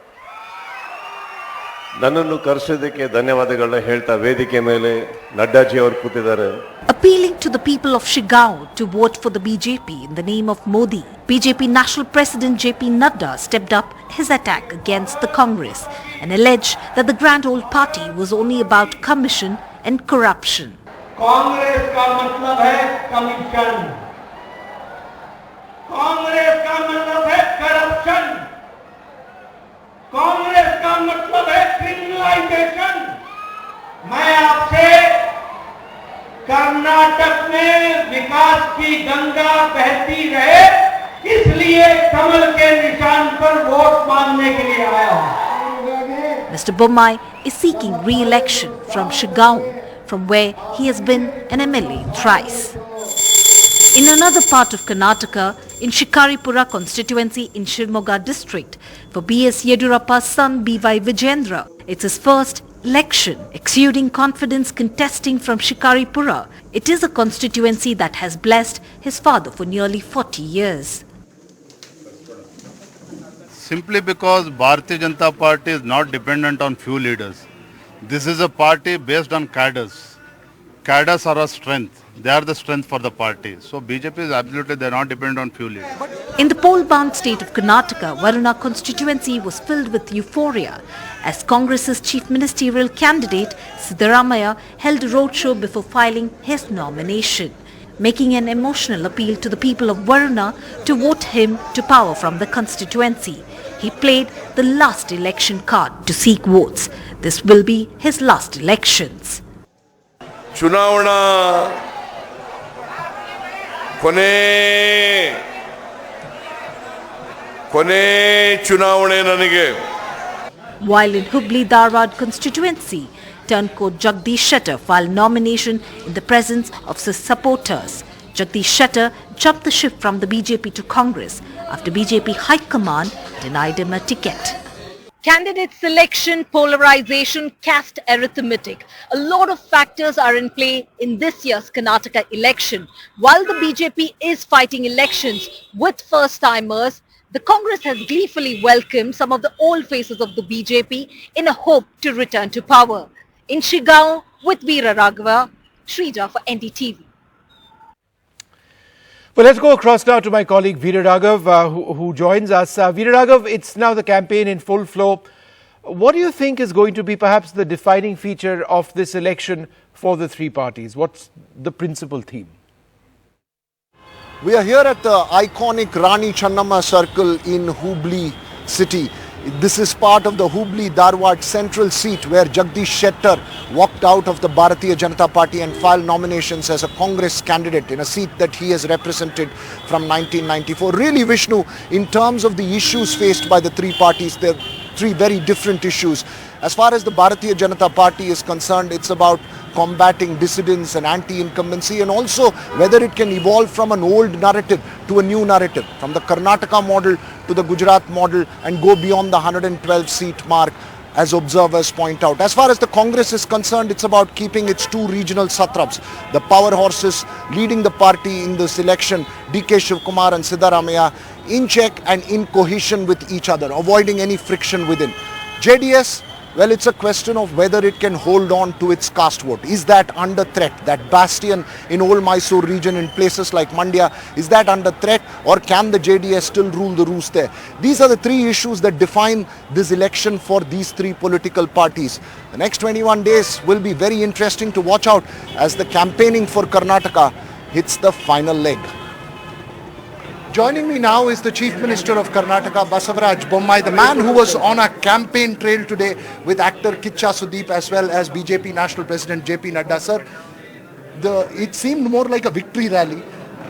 ನನ್ನನ್ನು ಕರೆಸಿದ್ದಕ್ಕೆ ಧನ್ಯವಾದಗಳನ್ನ ಹೇಳ್ತಾ ವೇದಿಕೆ ಮೇಲೆ ನಡ್ಡಾಜಿ ಅವರು ಕೂತಿದ್ದಾರೆ. Appealing to the people of Shigao to vote for the BJP in the name of Modi, BJP National President JP Nadda stepped up his attack against the Congress and alleged that the grand old party was only about commission and corruption. Congress का मतलब है commission, Congress का मतलब है corruption, Congress का मतलब है criminalisation. मैं आपसे कर्नाटक में विकास की गंगा बहती रहे, इसलिए कमल के निशान पर वोट मांगने के लिए आया हूं. Mr. Bommai is seeking re-election from Shigao, from where he has been an MLA thrice. In another part of Karnataka, in Shikaripura constituency in Shimoga district, for B.S. Yedurappa's son B.Y. Vijayendra, it's his first election. Exuding confidence contesting from Shikaripura, it is a constituency that has blessed his father for nearly 40 years. Simply because Bharatiya Janata Party is not dependent on few leaders. This is a party based on cadres. Cadres are our strength. They are the strength for the party. So BJP is absolutely, they are not dependent on few leaders. In the poll-bound state of Karnataka, Varuna constituency was filled with euphoria as Congress's chief ministerial candidate Siddaramaiah held a roadshow before filing his nomination, making an emotional appeal to the people of Varuna to vote him to power from the constituency. He played the last election card to seek votes. This will be his last elections. ಚುನಾವಣಾ ಕೊನೆ ಚುನಾವಣೆ ನನಗೆ. While in Hubli Dharwad constituency, turncoat Jagdish Shettar filed nomination in the presence of his supporters. Jagdish Shettar jumped the ship from the BJP to Congress after BJP High Command denied him a ticket. Candidate selection, polarization, caste arithmetic. A lot of factors are in play in this year's Karnataka election. While the BJP is fighting elections with first-timers, the Congress has gleefully welcomed some of the old faces of the BJP in a hope to return to power. In Shigao, with Veera Raghava, Shrija for NDTV. Well, let's go across now to my colleague Veera Raghav, who joins us. Veera Raghav, it's now the campaign in full flow. What do you think is going to be perhaps the defining feature of this election for the three parties? What's the principal theme? We are here at the iconic Rani Channamma Circle in Hubli city. This is part of the Hubli Dharwad central seat where Jagdish Shettar walked out of the Bharatiya Janata Party and filed nominations as a Congress candidate in a seat that he has represented from 1994. Really, Vishnu, in terms of the issues faced by the three parties, they're three very different issues. As far as the Bharatiya Janata Party is concerned, it's about combating dissidents and anti-incumbency, and also whether it can evolve from an old narrative to a new narrative, from the Karnataka model to the Gujarat model, and go beyond the 112 seat mark, as observers point out. As far as the Congress is concerned, it's about keeping its two regional satraps, the power horses leading the party in this election, DK Shivkumar and Siddaramaiah, in check and in cohesion with each other, avoiding any friction within. JDS, well, it's a question of whether it can hold on to its caste vote. Is that under threat? That bastion in old Mysore region, in places like Mandya, is that under threat, or can the JDS still rule the roost there? These are the three issues that define this election for these three political parties. The next 21 days will be very interesting to watch out as the campaigning for Karnataka hits the final leg. Joining me now is the Chief Minister of Karnataka, Basavaraj Bommai, the man who was on a campaign trail today with actor Kicha Sudeep as well as BJP National President JP Nadda. Sir, it seemed more like a victory rally,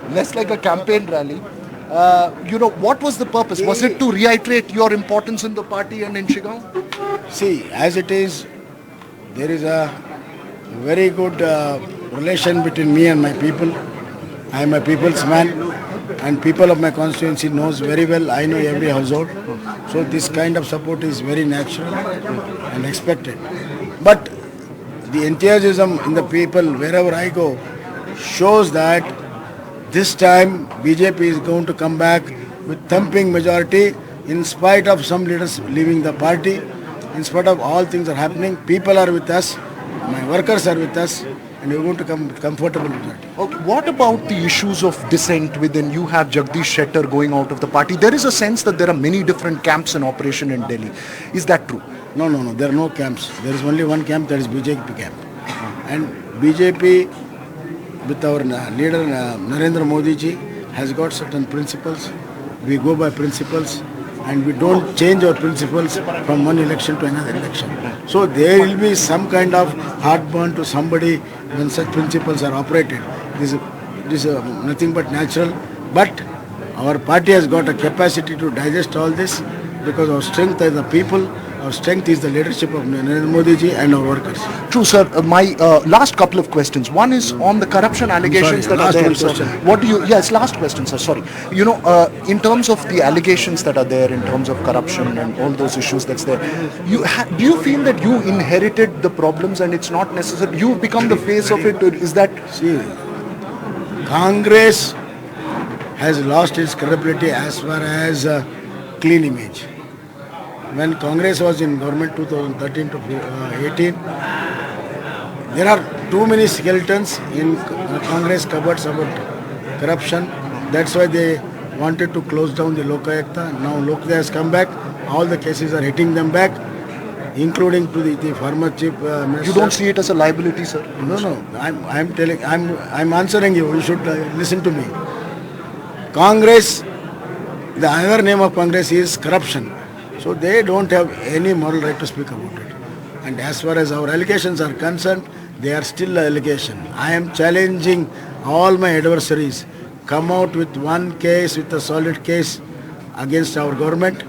less like a campaign rally. What was the purpose? Was it to reiterate your importance in the party and in Shigaon? See, as it is, there is a very good relation between me and my people. I am a people's man. And people of my constituency knows very well, I know every household. So this kind of support is very natural and expected. But the enthusiasm in the people, wherever I go, shows that this time BJP is going to come back with thumping majority in spite of some leaders leaving the party. In spite of all things are happening, people are with us, my workers are with us, and we're going to come comfortable with that. Okay. What about the issues of dissent within? You have Jagdish Shettar going out of the party. There is a sense that there are many different camps in operation in Delhi. Is that true? No. There are no camps. There is only one camp, that is BJP camp. And BJP, with our leader Narendra Modi ji, has got certain principles. We go by principles, and we don't change our principles from one election to another election. So there will be some kind of heartburn to somebody when such principles are operated. This is nothing but natural. But our party has got a capacity to digest all this, because our strength is the people, our strength is the leadership of Narendra Modi ji and our workers. True, sir. My last couple of questions. One is on the corruption allegations that are there. Sir. What do you? Yes, last question, sir. Sorry. In terms of the allegations that are there, in terms of corruption and all those issues that's there, do you feel that you inherited the problems and it's not necessary? You've become the face of it. Is that? See, Congress has lost its credibility as far as clean image. When Congress was in government 2013 to 18, there are too many skeletons in Congress cupboards about corruption. That's why they wanted to close down the Lokayukta. Now Lokayukta has come back. All the cases are hitting them back, including to the former chief minister. You don't see it as a liability, sir? No. I'm answering you. You should listen to me. Congress, the other name of Congress is corruption. So they don't have any moral right to speak about it. And as far as our allegations are concerned, they are still an allegation. I am challenging all my adversaries, come out with one case, with a solid case against our government.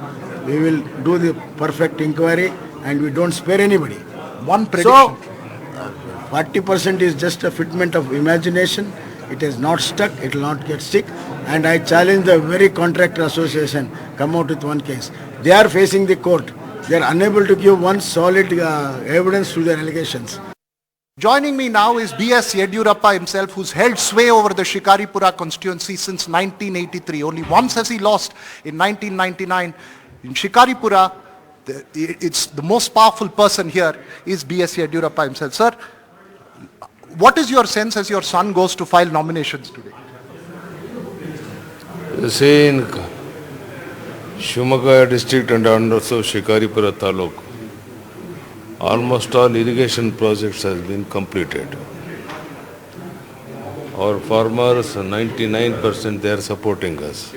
We will do the perfect inquiry and we don't spare anybody. One prediction. So, 40% is just a figment of imagination. It is not stuck, it will not get sick. And I challenge the very contractor association, come out with one case. They are facing the court. They are unable to give one solid evidence to their allegations. Joining me now is B.S. Yediyurappa himself, who's held sway over the Shikaripura constituency since 1983. Only once has he lost, in 1999. In Shikaripura, it's the most powerful person here is B.S. Yediyurappa himself. Sir, what is your sense as your son goes to file nominations today? See, in Shivamogga district and also Shikaripura Taluk, almost all irrigation projects has been completed. Our farmers, 99% they are supporting us.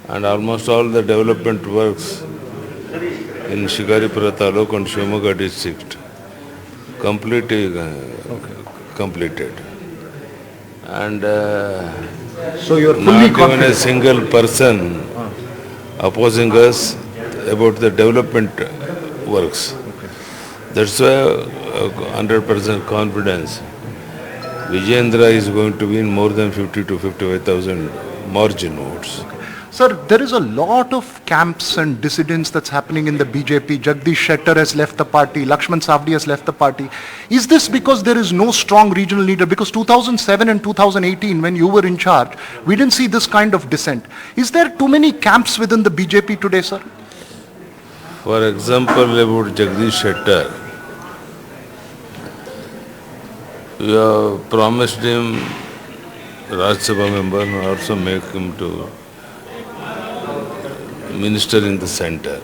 And almost all the development works in Shikaripura Taluk and Shivamogga district completed. And so you're fully not confident. even a single person opposing us about the development works. That's why 100% confidence. Vijayendra is going to win more than 50 to 55,000 margin votes. Sir, there is a lot of camps and dissidents that's happening in the BJP. Jagdish Shettar has left the party. Lakshman Savdi has left the party. Is this because there is no strong regional leader? Because 2007 and 2018, when you were in charge, we didn't see this kind of dissent. Is there too many camps within the BJP today, sir? For example, about Jagdish Shettar, we have promised him Rajya Sabha member and also make him to minister in the center.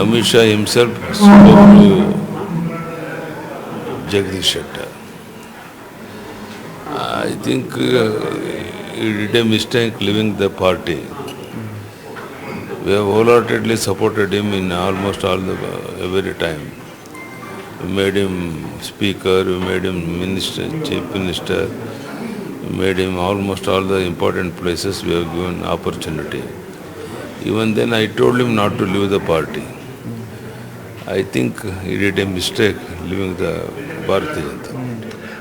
Amit Shah himself spoke to Jagdish Shettar. I think he did a mistake leaving the party. We have wholeheartedly supported him in almost all the every time. We made him speaker, we made him minister, chief minister, we made him almost all the important places we have given opportunity. Even then I told him not to leave the party. I think he did a mistake leaving the Bharatiya Janata Party.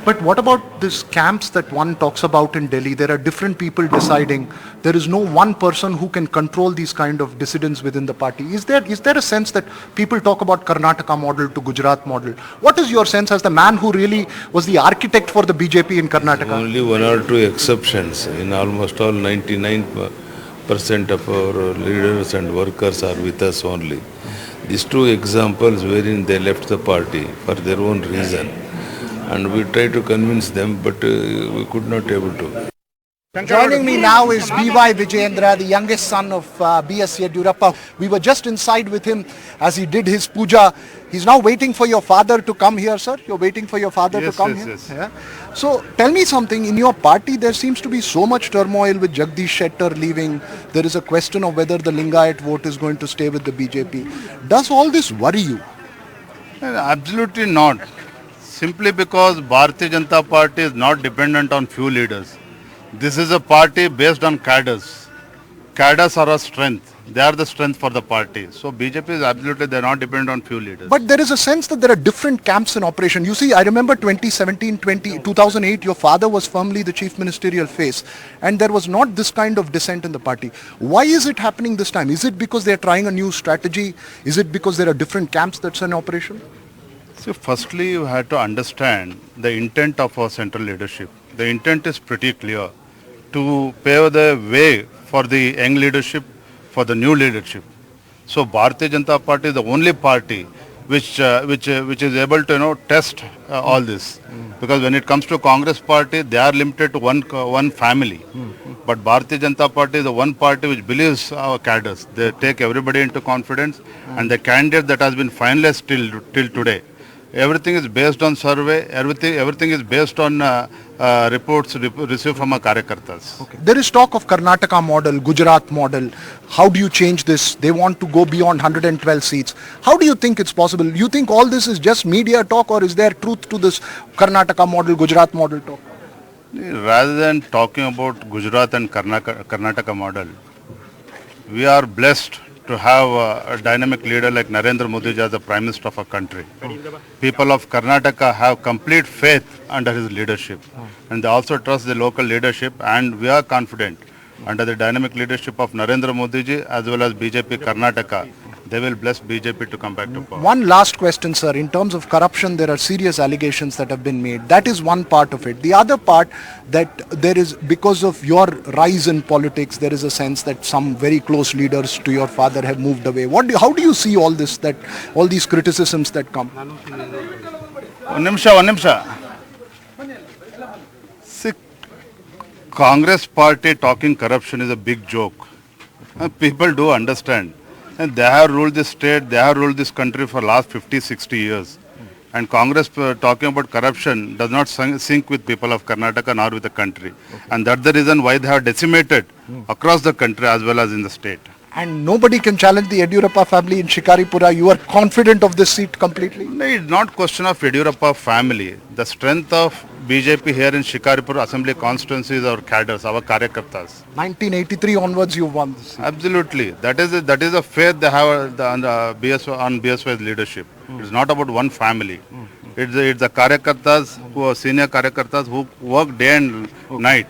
But what about these camps that one talks about in Delhi? There are different people deciding. There is no one person who can control these kind of dissidents within the party. Is there a sense that people talk about Karnataka model to Gujarat model? What is your sense as the man who really was the architect for the BJP in Karnataka? Only one or two exceptions. In almost all 99% of our leaders and workers are with us only. These two examples wherein they left the party for their own reason. And we tried to convince them, but we could not able to. Joining me now is B.Y. Vijayendra, the youngest son of B.S. Yediyurappa. We were just inside with him as he did his puja. He's now waiting for your father to come here, sir. You're waiting for your father to come here? Yes. Yeah. So tell me something. In your party, there seems to be so much turmoil with Jagdish Shettar leaving. There is a question of whether the Lingayat vote is going to stay with the BJP. Does all this worry you? Absolutely not. Simply because Bharatiya Janata Party is not dependent on few leaders. This is a party based on cadres. Cadres are a strength. They are the strength for the party. So BJP is absolutely, they are not dependent on few leaders. But there is a sense that there are different camps in operation. You see, I remember 2017, 2008, your father was firmly the chief ministerial face. And there was not this kind of dissent in the party. Why is it happening this time? Is it because they are trying a new strategy? Is it because there are different camps that's in operation? So firstly, you have to understand the intent of our central leadership. The intent is pretty clear, to pave the way for the young leadership, for the new leadership. So Bharatiya Janata Party is the only party which is able to test all this. Because when it comes to Congress party, they are limited to one family. But Bharatiya Janata Party is the one party which believes our cadres. They take everybody into confidence, and the candidate that has been finalized till today. Everything is based on survey. Everything is based on reports received from our Karyakartas. Okay. There is talk of Karnataka model, Gujarat model. How do you change this? They want to go beyond 112 seats. How do you think it's possible? You think all this is just media talk, or is there truth to this Karnataka model, Gujarat model talk? Rather than talking about Gujarat and Karnataka model, we are blessed to have a dynamic leader like Narendra Modi as the Prime Minister of our country. People of Karnataka have complete faith under his leadership, and they also trust the local leadership, and we are confident under the dynamic leadership of Narendra Modi ji as well as BJP Karnataka. They will bless BJP to come back to power. One last question, sir. In terms of corruption, there are serious allegations that have been made. That is one part of it. The other part, that there is, because of your rise in politics, there is a sense that some very close leaders to your father have moved away. How do you see all this, that all these criticisms that come? One nimsha. See, Congress party talking corruption is a big joke. People do understand. And they have ruled this state, they have ruled this country for last 50, 60 years. And Congress talking about corruption does not sync with people of Karnataka nor with the country. And that's the reason why they have decimated across the country as well as in the state. And nobody can challenge the Yediyurappa family in Shikaripura. You are confident of this seat completely? No, it's not question of Yediyurappa family. The strength of BJP here in Shikaripura Assembly constituency is our cadres, our Karyakartas. 1983 onwards you won this seat. Absolutely. That is a faith they have on BSY's leadership. It's not about one family. It's the karyakartas, who are senior karyakartas who work day and night.